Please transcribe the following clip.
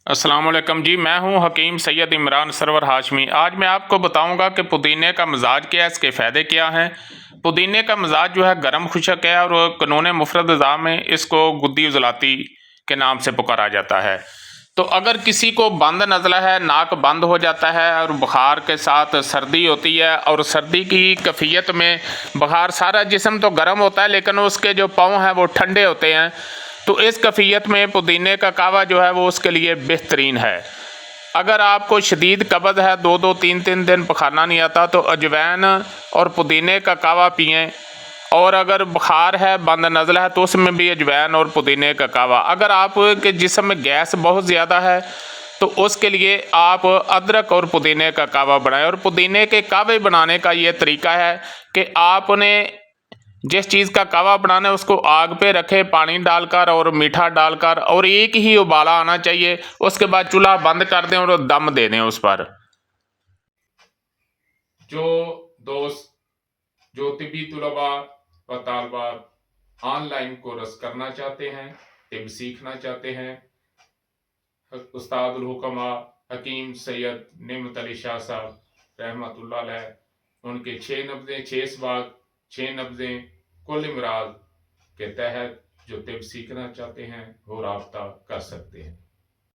अस्सलाम वालेकुम जी। मैं हूं हकीम सैयद इमरान सरवर हाशमी। आज मैं आपको बताऊंगा कि पुदीने का मिजाज क्या है, इसके फ़ायदे क्या हैं। पुदीने का मिजाज जो है गर्म खुशक है और कानून मुफरद अज़ा में इसको गुद्दी उजलाती के नाम से पुकारा जाता है। तो अगर किसी को बंद नज़ला है, नाक बंद हो जाता है और बुखार के साथ सर्दी होती है, और सर्दी की कैफियत में बुखार, सारा जिस्म तो गर्म होता है लेकिन उसके जो पाँव हैं वो ठंडे होते हैं, तो इस कैफियत में पुदीने का कावा जो है वो उसके लिए बेहतरीन है। अगर आपको शदीद कब्ज़ है, 2-2 3-3 दिन पखाना नहीं आता, तो अजवैन और पुदीने का कावा पिएँ। और अगर बुखार है, बंद नज़ला है, तो उसमें भी अजवैन और पुदीने का कावा। अगर आपके जिस्म में गैस बहुत ज़्यादा है तो उसके लिए आप अदरक और पुदीने का कावा बनाएं। और पुदीने के कावे बनाने का ये तरीका है कि आपने जिस चीज़ का कावा बनाना है उसको आग पे रखें, पानी डालकर और मीठा डालकर, और एक ही उबाला आना चाहिए। उसके बाद चूल्हा बंद कर दें और दम दे दें उस पर। जो दोस्त जो तिबी तुलबा व तालबात ऑनलाइन कोर्स करना चाहते हैं, तिब सीखना चाहते हैं, उस्तादुल हुक्मा हकीम सैयद नेमत अली शाह साहब रहमतुल्लाह अलैह, उनके 6 नब्ज़ें 6 सबाक 6 नब्ज़ें कुल इमराज के तहत जो तिब सीखना चाहते हैं वो राब्ता कर सकते हैं।